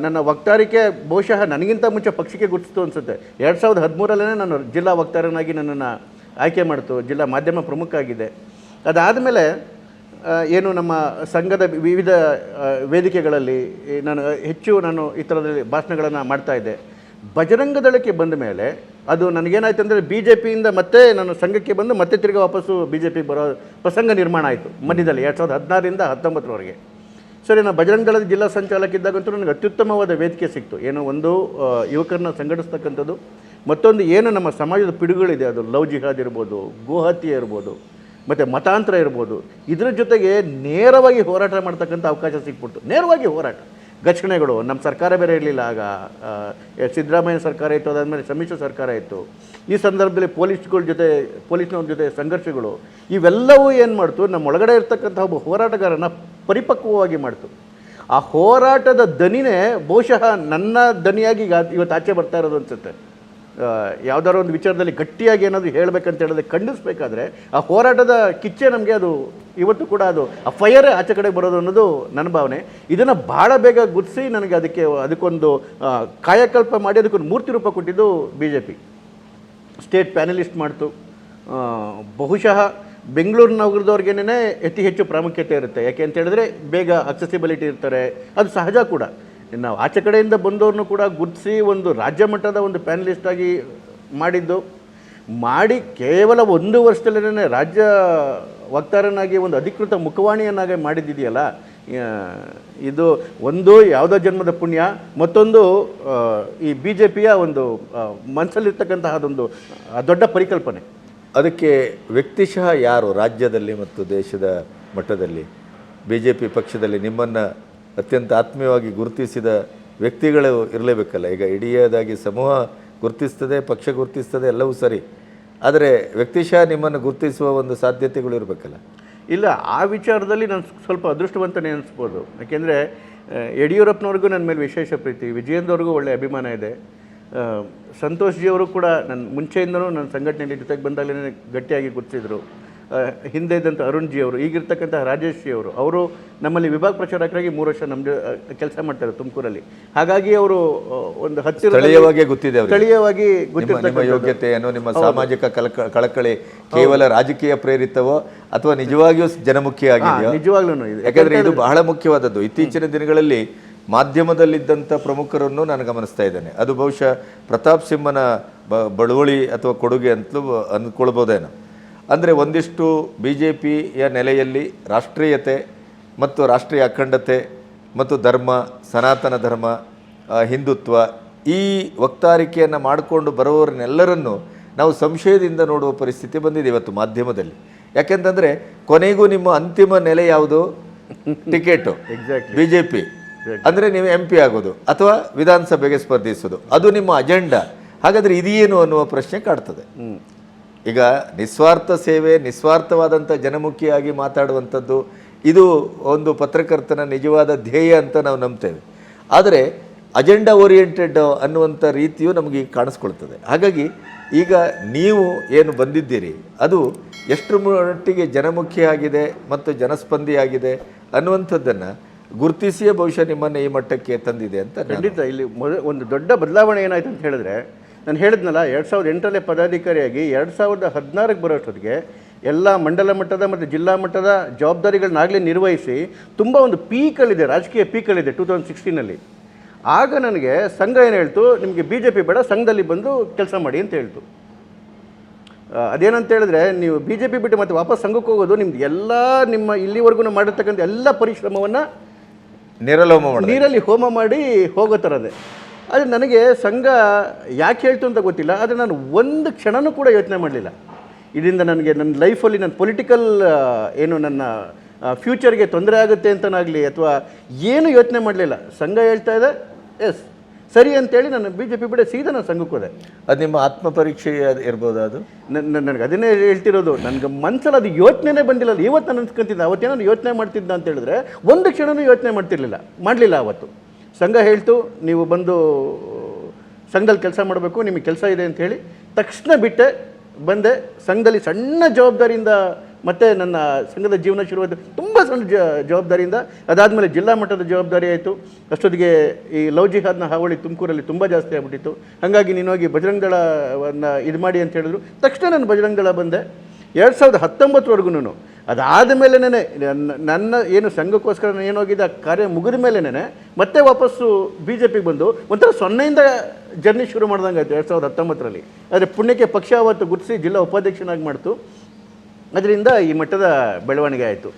ನನ್ನ ವಕ್ತಾರಿಕೆ ಬಹುಶಃ ನನಗಿಂತ ಮುಂಚೆ ಪಕ್ಷಕ್ಕೆ ಗುರುತಿಸ್ತು ಅನಿಸುತ್ತೆ. 2013ರಲ್ಲೇ ನಾನು ಜಿಲ್ಲಾ ವಕ್ತಾರನಾಗಿ ನನ್ನನ್ನು ಆಯ್ಕೆ ಮಾಡ್ತು. ಜಿಲ್ಲಾ ಮಾಧ್ಯಮ ಪ್ರಮುಖ ಆಗಿದೆ. ಅದಾದಮೇಲೆ ಏನು ನಮ್ಮ ಸಂಘದ ವಿವಿಧ ವೇದಿಕೆಗಳಲ್ಲಿ ನಾನು ಈ ಥರದಲ್ಲಿ ಭಾಷಣಗಳನ್ನು ಮಾಡ್ತಾಯಿದ್ದೆ. ಬಜರಂಗ ದಳಕ್ಕೆ ಬಂದ ಮೇಲೆ ಅದು ನನಗೇನಾಯ್ತು ಅಂದರೆ ಬಿ ಜೆ ಪಿಯಿಂದ ಮತ್ತೆ ನಾನು ಸಂಘಕ್ಕೆ ಬಂದು ಮತ್ತೆ ತಿರ್ಗಿ ವಾಪಸ್ಸು ಬಿ ಜೆ ಪಿಗೆ ಬರೋ ಪ್ರಸಂಗ ನಿರ್ಮಾಣ ಆಯಿತು ಮಧ್ಯದಲ್ಲಿ 2016ರಿಂದ 19ರವರೆಗೆ. ಸರಿ, ನಾನು ಬಜರಂಗ ದಳದ ಜಿಲ್ಲಾ ಸಂಚಾಲಕ ಇದ್ದಾಗಂತೂ ನನಗೆ ಅತ್ಯುತ್ತಮವಾದ ವೇದಿಕೆ ಸಿಕ್ತು. ಏನು ಒಂದು ಯುವಕರನ್ನ ಸಂಘಟಿಸ್ತಕ್ಕಂಥದ್ದು, ಮತ್ತೊಂದು ಏನು ನಮ್ಮ ಸಮಾಜದ ಪಿಡುಗಳಿದೆ, ಅದು ಲವ್ ಜಿಹಾದ್ ಇರ್ಬೋದು, ಗೋಹತ್ಯೆ ಇರ್ಬೋದು, ಮತ್ತು ಮತಾಂತರ ಇರ್ಬೋದು, ಇದರ ಜೊತೆಗೆ ನೇರವಾಗಿ ಹೋರಾಟ ಮಾಡ್ತಕ್ಕಂಥ ಅವಕಾಶ ಸಿಕ್ಬಿಡ್ತು. ನೇರವಾಗಿ ಹೋರಾಟ, ಘರ್ಷಣೆಗಳು. ನಮ್ಮ ಸರ್ಕಾರ ಬೇರೆ ಇರಲಿಲ್ಲ ಆಗ, ಸಿದ್ದರಾಮಯ್ಯ ಸರ್ಕಾರ ಇತ್ತು, ಅದಾದಮೇಲೆ ಸಮ್ಮಿಶ್ರ ಸರ್ಕಾರ ಇತ್ತು. ಈ ಸಂದರ್ಭದಲ್ಲಿ ಪೊಲೀಸ್ನವ್ರ ಜೊತೆ ಸಂಘರ್ಷಗಳು, ಇವೆಲ್ಲವೂ ಏನು ಮಾಡ್ತು, ನಮ್ಮ ಒಳಗಡೆ ಇರ್ತಕ್ಕಂಥ ಒಬ್ಬ ಹೋರಾಟಗಾರನ ಪರಿಪಕ್ವವಾಗಿ ಮಾಡ್ತು. ಆ ಹೋರಾಟದ ದನಿನೇ ಬಹುಶಃ ನನ್ನ ದನಿಯಾಗಿ ಇವತ್ತು ಆಚೆ ಬರ್ತಾ ಇರೋದು ಅನಿಸುತ್ತೆ. ಯಾವುದಾದ್ರು ಒಂದು ವಿಚಾರದಲ್ಲಿ ಗಟ್ಟಿಯಾಗಿ ಏನಾದರೂ ಹೇಳಬೇಕಂತ ಹೇಳಿದ್ರೆ, ಖಂಡಿಸಬೇಕಾದ್ರೆ ಆ ಹೋರಾಟದ ಕಿಚ್ಚೆ ನಮಗೆ ಅದು ಇವತ್ತು ಕೂಡ ಅದು ಆ ಫೈರೇ ಆಚೆ ಕಡೆ ಬರೋದು ಅನ್ನೋದು ನನ್ನ ಭಾವನೆ. ಇದನ್ನು ಭಾಳ ಬೇಗ ಗುರ್ತಿಸಿ ನನಗೆ ಅದಕ್ಕೊಂದು ಕಾಯಕಲ್ಪ ಮಾಡಿ ಅದಕ್ಕೊಂದು ಮೂರ್ತಿ ರೂಪ ಕೊಟ್ಟಿದ್ದು B J P. State panellist ಮಾಡ್ತು. ಬಹುಶಃ ಬೆಂಗಳೂರು ನಗರದವ್ರಿಗೇನೇ ಅತಿ ಹೆಚ್ಚು ಪ್ರಾಮುಖ್ಯತೆ ಇರುತ್ತೆ. ಯಾಕೆ ಅಂತ ಹೇಳಿದ್ರೆ ಬೇಗ ಅಕ್ಸೆಸಿಬಿಲಿಟಿ ಇರ್ತಾರೆ, ಅದು ಸಹಜ ಕೂಡ. ನಾವು ಆಚೆ ಕಡೆಯಿಂದ ಬಂದವ್ರನ್ನೂ ಕೂಡ ಗುರುತಿಸಿ ಒಂದು ರಾಜ್ಯ ಮಟ್ಟದ ಒಂದು ಪ್ಯಾನಲಿಸ್ಟ್ ಆಗಿ ಮಾಡಿ ಕೇವಲ 1 ವರ್ಷದಲ್ಲೇ ರಾಜ್ಯ ವಕ್ತಾರನಾಗಿ ಒಂದು ಅಧಿಕೃತ ಮುಖವಾಣಿಯನ್ನಾಗಿ ಮಾಡಿದ್ದಿದೆಯಲ್ಲ, ಇದು ಒಂದು ಯಾವುದೋ ಜನ್ಮದ ಪುಣ್ಯ, ಮತ್ತೊಂದು ಈ ಬಿ ಜೆ ಪಿಯ ಒಂದು ಮನಸ್ಸಲ್ಲಿರ್ತಕ್ಕಂತಹದೊಂದು ದೊಡ್ಡ ಪರಿಕಲ್ಪನೆ. ಅದಕ್ಕೆ ವ್ಯಕ್ತಿಶಃ ಯಾರು ರಾಜ್ಯದಲ್ಲಿ ಮತ್ತು ದೇಶದ ಮಟ್ಟದಲ್ಲಿ ಬಿ ಜೆ ಪಿ ಪಕ್ಷದಲ್ಲಿ ನಿಮ್ಮನ್ನು ಅತ್ಯಂತ ಆತ್ಮೀಯವಾಗಿ ಗುರುತಿಸಿದ ವ್ಯಕ್ತಿಗಳು ಇರಲೇಬೇಕಲ್ಲ? ಈಗ ಇಡೀದಾಗಿ ಸಮೂಹ ಗುರುತಿಸ್ತದೆ, ಪಕ್ಷ ಗುರುತಿಸ್ತದೆ, ಎಲ್ಲವೂ ಸರಿ, ಆದರೆ ವ್ಯಕ್ತಿಶಃ ನಿಮ್ಮನ್ನು ಗುರುತಿಸುವ ಒಂದು ಸಾಧ್ಯತೆಗಳು ಇರಬೇಕಲ್ಲ? ಇಲ್ಲ, ಆ ವಿಚಾರದಲ್ಲಿ ನಾನು ಸ್ವಲ್ಪ ಅದೃಷ್ಟವಂತನೇ ಅನಿಸ್ಬೋದು. ಯಾಕೆಂದರೆ ಯಡಿಯೂರಪ್ಪನವ್ರಿಗೂ ನನ್ನ ಮೇಲೆ ವಿಶೇಷ ಪ್ರೀತಿ, ವಿಜಯೇಂದ್ರವ್ರಿಗೂ ಒಳ್ಳೆಯ ಅಭಿಮಾನ ಇದೆ. ಸಂತೋಷ್ ಜಿಯವರು ಕೂಡ ನನ್ನ ಮುಂಚೆಯಿಂದನೂ ನನ್ನ ಸಂಘಟನೆಯಲ್ಲಿ ಜೊತೆಗೆ ಬಂದಾಗಲೇ ಗಟ್ಟಿಯಾಗಿ ಗುರುತಿಸಿದರು. ಹಿಂದೆ ಇದ್ದಂಥ ಅರುಣ್ ಜಿ ಅವರು, ಈಗಿರ್ತಕ್ಕಂಥ ರಾಜೇಶ್ ಜಿ ಅವರು ನಮ್ಮಲ್ಲಿ ವಿಭಾಗ ಪ್ರಚಾರಕರಾಗಿ 3 ವರ್ಷ ನಮ್ಮ ಕೆಲಸ ಮಾಡ್ತಾರೆ ತುಮಕೂರಲ್ಲಿ. ಹಾಗಾಗಿ ಅವರು ಒಂದು ಸ್ಥಳೀಯವಾಗಿ ಗೊತ್ತಿದೆ, ಸ್ಥಳೀಯವಾಗಿ ನಿಮ್ಮ ಯೋಗ್ಯತೆಯನ್ನು, ನಿಮ್ಮ ಸಾಮಾಜಿಕ ಕಳಕಳಿ ಕೇವಲ ರಾಜಕೀಯ ಪ್ರೇರಿತವೋ ಅಥವಾ ನಿಜವಾಗಿಯೂ ಜನಮುಖಿ ಆಗಿದೆಯೋ? ನಿಜವಾಗ್ಲೂ ಇದೆ. ಯಾಕಂದರೆ ಇದು ಬಹಳ ಮುಖ್ಯವಾದದ್ದು. ಇತ್ತೀಚಿನ ದಿನಗಳಲ್ಲಿ ಮಾಧ್ಯಮದಲ್ಲಿದ್ದಂಥ ಪ್ರಮುಖರನ್ನು ನಾನು ಗಮನಿಸ್ತಾ ಇದ್ದೇನೆ. ಅದು ಬಹುಶಃ ಪ್ರತಾಪ್ ಸಿಂಹನ ಬಳುವಳಿ ಅಥವಾ ಕೊಡುಗೆ ಅಂತಲೂ ಅಂದ್ಕೊಳ್ಬೋದೇನೋ. ಅಂದರೆ ಒಂದಿಷ್ಟು ಬಿ ಜೆ ಪಿಯ ನೆಲೆಯಲ್ಲಿ ರಾಷ್ಟ್ರೀಯತೆ ಮತ್ತು ರಾಷ್ಟ್ರೀಯ ಅಖಂಡತೆ ಮತ್ತು ಧರ್ಮ, ಸನಾತನ ಧರ್ಮ, ಹಿಂದುತ್ವ, ಈ ವಕ್ತಾರಿಕೆಯನ್ನು ಮಾಡಿಕೊಂಡು ಬರೋರನ್ನೆಲ್ಲರನ್ನು ನಾವು ಸಂಶಯದಿಂದ ನೋಡುವ ಪರಿಸ್ಥಿತಿ ಬಂದಿದೆ ಇವತ್ತು ಮಾಧ್ಯಮದಲ್ಲಿ. ಯಾಕೆಂತಂದರೆ ಕೊನೆಗೂ ನಿಮ್ಮ ಅಂತಿಮ ನೆಲೆ ಯಾವುದು? Ticket, B J P. ಅಂದರೆ ನೀವು MP ಆಗೋದು ಅಥವಾ ವಿಧಾನಸಭೆಗೆ ಸ್ಪರ್ಧಿಸೋದು, ಅದು ನಿಮ್ಮ ಅಜೆಂಡಾ. ಹಾಗಾದರೆ ಇದೇನು ಅನ್ನುವ ಪ್ರಶ್ನೆ ಕಾಡ್ತದೆ. ಈಗ ನಿಸ್ವಾರ್ಥ ಸೇವೆ, ನಿಸ್ವಾರ್ಥವಾದಂಥ ಜನಮುಖಿಯಾಗಿ ಮಾತಾಡುವಂಥದ್ದು, ಇದು ಒಂದು ಪತ್ರಕರ್ತನ ನಿಜವಾದ ಧ್ಯೇಯ ಅಂತ ನಾವು ನಂಬ್ತೇವೆ. ಆದರೆ ಅಜೆಂಡಾ ಓರಿಯೆಂಟೆಡ್ ಅನ್ನುವಂಥ ರೀತಿಯು ನಮಗೆ ಕಾಣಿಸ್ಕೊಳ್ತದೆ. ಹಾಗಾಗಿ ಈಗ ನೀವು ಏನು ಬಂದಿದ್ದೀರಿ ಅದು ಎಷ್ಟು ಮಟ್ಟಿಗೆ ಜನಮುಖಿಯಾಗಿದೆ ಮತ್ತು ಜನಸ್ಪಂದಿಯಾಗಿದೆ ಅನ್ನುವಂಥದ್ದನ್ನು ಗುರುತಿಸಿಯೇ ಬಹುಶಃ ನಿಮ್ಮನ್ನು ಈ ಮಟ್ಟಕ್ಕೆ ತಂದಿದೆ ಅಂತ. ಖಂಡಿತ. ಇಲ್ಲಿ ಒಂದು ದೊಡ್ಡ ಬದಲಾವಣೆ ಏನಾಯ್ತು ಅಂತ ಹೇಳಿದ್ರೆ, ನಾನು ಹೇಳಿದ್ನಲ್ಲ 2008ರಲ್ಲೇ ಪದಾಧಿಕಾರಿಯಾಗಿ 2016ಕ್ಕೆ ಬರೋಷ್ಟೊತ್ತಿಗೆ ಎಲ್ಲ ಮಂಡಲ ಮಟ್ಟದ ಮತ್ತು ಜಿಲ್ಲಾ ಮಟ್ಟದ ಜವಾಬ್ದಾರಿಗಳನ್ನಾಗಲೇ ನಿರ್ವಹಿಸಿ ತುಂಬ ಒಂದು ಪೀಕಲ್ಲಿದೆ, ರಾಜಕೀಯ ಪೀಕಲ್ಲಿದೆ 2016ನಲ್ಲಿ. ಆಗ ನನಗೆ ಸಂಘ ಏನು ಹೇಳ್ತು, ನಿಮಗೆ ಬಿ ಜೆ ಪಿ ಬೇಡ, ಸಂಘದಲ್ಲಿ ಬಂದು ಕೆಲಸ ಮಾಡಿ ಅಂತ ಹೇಳ್ತು. ಅದೇನಂತ ಹೇಳಿದ್ರೆ, ನೀವು ಬಿ ಜೆ ಪಿ ಬಿಟ್ಟು ಮತ್ತೆ ವಾಪಸ್ ಸಂಘಕ್ಕೆ ಹೋಗೋದು ನಿಮ್ದು ಎಲ್ಲ ನಿಮ್ಮ ಇಲ್ಲಿವರೆಗೂ ಮಾಡಿರ್ತಕ್ಕಂಥ ಎಲ್ಲ ಪರಿಶ್ರಮವನ್ನು ನೀರಲ್ಲಿ ಹೋಮ ನೀರಲ್ಲಿ ಹೋಮ ಮಾಡಿ ಹೋಗೋ ಥರದೇ. ಆದರೆ ನನಗೆ ಸಂಘ ಯಾಕೆ ಹೇಳ್ತು ಅಂತ ಗೊತ್ತಿಲ್ಲ, ಆದರೆ ನಾನು ಒಂದು ಕ್ಷಣನೂ ಕೂಡ ಯೋಚನೆ ಮಾಡಲಿಲ್ಲ ಇದರಿಂದ ನನಗೆ ನನ್ನ ಲೈಫಲ್ಲಿ ನನ್ನ ಪೊಲಿಟಿಕಲ್ ಏನು ನನ್ನ ಫ್ಯೂಚರ್ಗೆ ತೊಂದರೆ ಆಗುತ್ತೆ ಅಂತನಾಗಲಿ ಅಥವಾ ಏನು ಯೋಚನೆ ಮಾಡಲಿಲ್ಲ. ಸಂಘ ಹೇಳ್ತಾ ಇದೆ ಎಸ್ ಸರಿ ಅಂತೇಳಿ ನಾನು BJP ಬಿಡ ಸೀದಾ ನಾನು ಸಂಘಕ್ಕೆ ಹೋದೆ. ಅದು ನಿಮ್ಮ ಆತ್ಮ ಪರೀಕ್ಷೆ ಇರ್ಬೋದು ಅದು. ನನಗೆ ಅದನ್ನೇ ಹೇಳ್ತಿರೋದು, ನನಗೆ ಮನಸ್ಸಲ್ಲಿ ಅದು ಯೋಚನೆನೇ ಬಂದಿಲ್ಲ. ಅದು ಇವತ್ತು ನಾನು ಅನ್ಸ್ಕೊಂತಿದ್ದೆ, ಅವತ್ತೇನಾದ್ರು ಯೋಚನೆ ಮಾಡ್ತಿದ್ದ ಅಂತ ಹೇಳಿದ್ರೆ ಒಂದು ಕ್ಷಣನೂ ಯೋಚನೆ ಮಾಡಲಿಲ್ಲ ಅವತ್ತು. ಸಂಘ ಹೇಳ್ತು ನೀವು ಬಂದು ಸಂಘದಲ್ಲಿ ಕೆಲಸ ಮಾಡಬೇಕು, ನಿಮಗೆ ಕೆಲಸ ಇದೆ ಅಂತ ಹೇಳಿ ತಕ್ಷಣ ಬಿಟ್ಟೆ ಬಂದೆ. ಸಂಘದಲ್ಲಿ ಸಣ್ಣ ಜವಾಬ್ದಾರಿಯಿಂದ ಮತ್ತು ನನ್ನ ಸಂಘದ ಜೀವನ ಶುರುವಾದ ತುಂಬ ಸಣ್ಣ ಜವಾಬ್ದಾರಿಯಿಂದ ಅದಾದಮೇಲೆ ಜಿಲ್ಲಾ ಮಟ್ಟದ ಜವಾಬ್ದಾರಿ ಆಯಿತು. ಅಷ್ಟೊತ್ತಿಗೆ ಈ ಲವ್ ಜಿಹಾದ್ನ ಹಾವಳಿ ತುಮಕೂರಲ್ಲಿ ತುಂಬ ಜಾಸ್ತಿ ಆಗ್ಬಿಟ್ಟಿತ್ತು. ಹಾಗಾಗಿ ನೀನು ಹೋಗಿ ಬಜರಂಗ ದಳವನ್ನು ಇದು ಮಾಡಿ ಅಂತ ಹೇಳಿದ್ರು. ತಕ್ಷಣ ನಾನು ಬಜರಂಗ ದಳ ಬಂದೆ 2019ವರೆಗೂ. ಅದಾದ ಮೇಲೇ ನನ್ನ ಏನು ಸಂಘಕ್ಕೋಸ್ಕರ ನಾನು ಏನೋಗಿದ್ದ ಕಾರ್ಯ ಮುಗಿದ ಮೇಲೇ ಮತ್ತೆ ವಾಪಸ್ಸು BJPಗೆ ಬಂದು ಒಂಥರ ಸೊನ್ನೆಯಿಂದ ಜರ್ನಿ ಶುರು ಮಾಡ್ದಂಗೆ ಆಯಿತು 2019ರಲ್ಲಿ. ಆದರೆ ಪುಣ್ಯಕ್ಕೆ ಪಕ್ಷ ಅವತ್ತು ಗುರುತಿಸಿ ಜಿಲ್ಲಾ ಉಪಾಧ್ಯಕ್ಷನಾಗಿ ಮಾಡ್ತು. ಅದರಿಂದ ಈ ಮಟ್ಟದ ಬೆಳವಣಿಗೆ ಆಯಿತು.